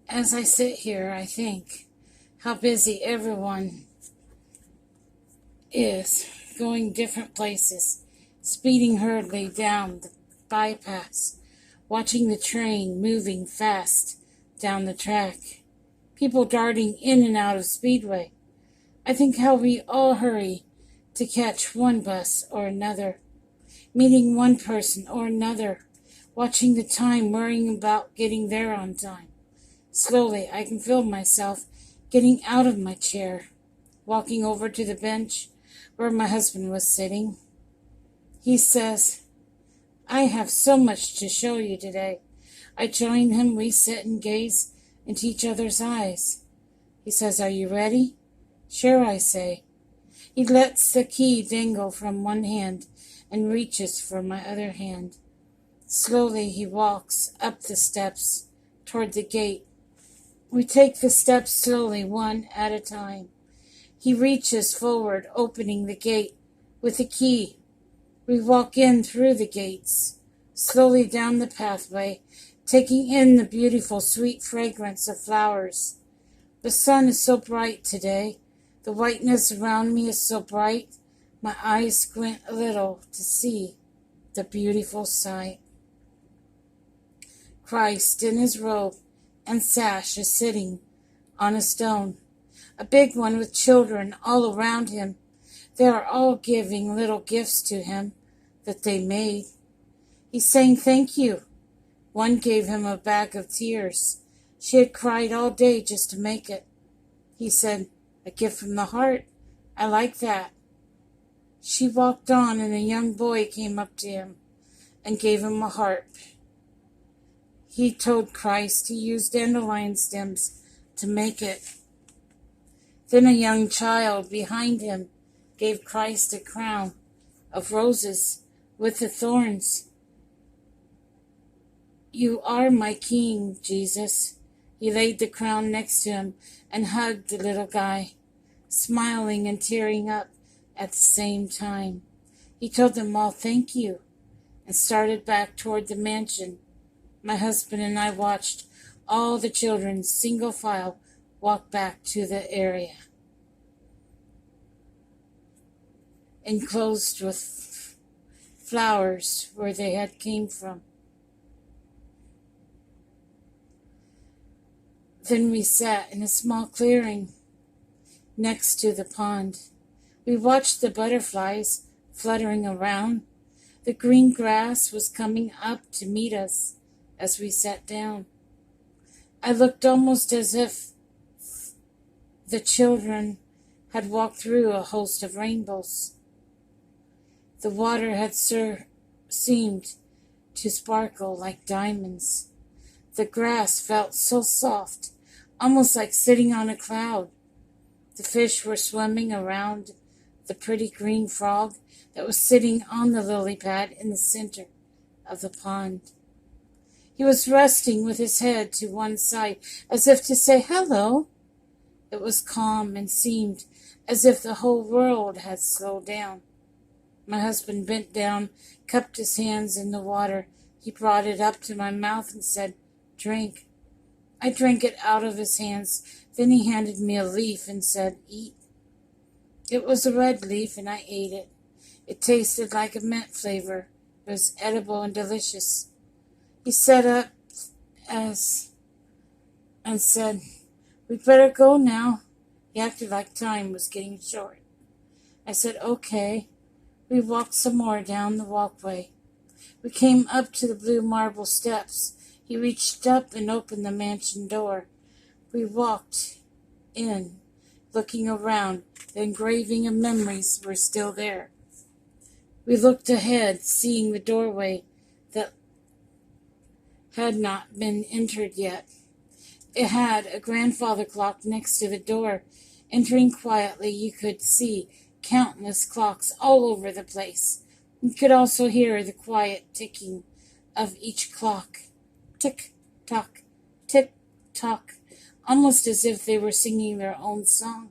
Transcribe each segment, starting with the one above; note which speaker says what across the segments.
Speaker 1: As I sit here, I think how busy everyone is, going different places, speeding hurriedly down the bypass, watching the train moving fast down the track, people darting in and out of Speedway. I think how we all hurry to catch one bus or another, meeting one person or another, watching the time, worrying about getting there on time. Slowly, I can feel myself getting out of my chair, walking over to the bench where my husband was sitting. He says, "I have so much to show you today." I join him. We sit and gaze into each other's eyes. He says, "Are you ready?" "Sure," I say. He lets the key dangle from one hand and reaches for my other hand. Slowly he walks up the steps toward the gate. We take the steps slowly, one at a time. He reaches forward, opening the gate with the key. We walk in through the gates, slowly down the pathway, taking in the beautiful, sweet fragrance of flowers. The sun is so bright today. The whiteness around me is so bright, my eyes squint a little to see the beautiful sight. Christ in his robe and sash is sitting on a stone, a big one with children all around him. They are all giving little gifts to him that they made. He's saying thank you. One gave him a bag of tears. She had cried all day just to make it. He said, "A gift from the heart. I like that." She walked on, and a young boy came up to him and gave him a harp. He told Christ he used dandelion stems to make it. Then a young child behind him gave Christ a crown of roses with the thorns. "You are my king, Jesus." He laid the crown next to him and hugged the little guy, smiling and tearing up at the same time. He told them all thank you and started back toward the mansion. My husband and I watched all the children, single file, walk back to the area, enclosed with flowers where they had came from. Then we sat in a small clearing next to the pond. We watched the butterflies fluttering around. The green grass was coming up to meet us as we sat down. I looked almost as if the children had walked through a host of rainbows. The water had seemed to sparkle like diamonds. The grass felt so soft, almost like sitting on a cloud. The fish were swimming around the pretty green frog that was sitting on the lily pad in the center of the pond. He was resting with his head to one side, as if to say hello. It was calm and seemed as if the whole world had slowed down. My husband bent down, cupped his hands in the water. He brought it up to my mouth and said, "Drink." I drank it out of his hands. Then he handed me a leaf and said, "Eat." It was a red leaf, and I ate it. It tasted like a mint flavor. It was edible and delicious. He sat up and said, "We'd better go now." He acted like time was getting short. I said, "Okay." We walked some more down the walkway. We came up to the blue marble steps. He reached up and opened the mansion door. We walked in, looking around. The engraving of memories were still there. We looked ahead, seeing the doorway that had not been entered yet. It had a grandfather clock next to the door. Entering quietly, you could see countless clocks all over the place. You could also hear the quiet ticking of each clock. Tick-tock, tick-tock, almost as if they were singing their own song.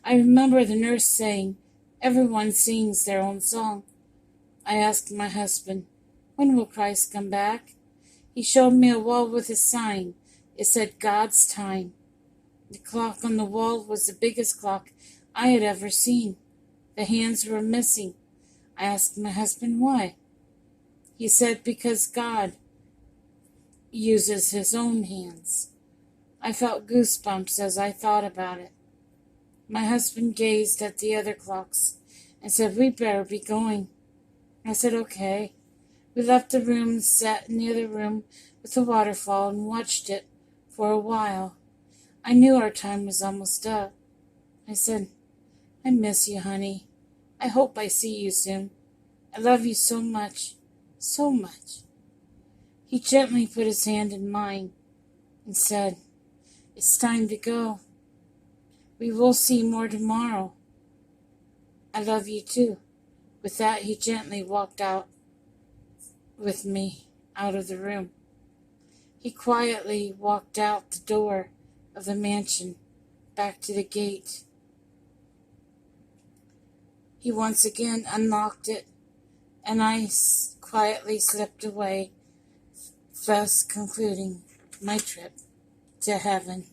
Speaker 1: I remember the nurse saying, "Everyone sings their own song." I asked my husband, "When will Christ come back?" He showed me a wall with a sign It said God's time. The clock on the wall was the biggest clock I had ever seen. The hands were missing. I asked my husband why. He said because God uses his own hands. I felt goosebumps as I thought about it. My husband gazed at the other clocks and said, "We better be going." I said, "Okay." We left the room and sat in the other room with the waterfall and watched it for a while. I knew our time was almost up. I said, "I miss you, honey. I hope I see you soon. I love you so much, so much." He gently put his hand in mine and said, "It's time to go. We will see more tomorrow. I love you too." With that, he gently walked out with me out of the room. He quietly walked out the door of the mansion, back to the gate. He once again unlocked it, and I quietly slipped away, thus concluding my trip to heaven.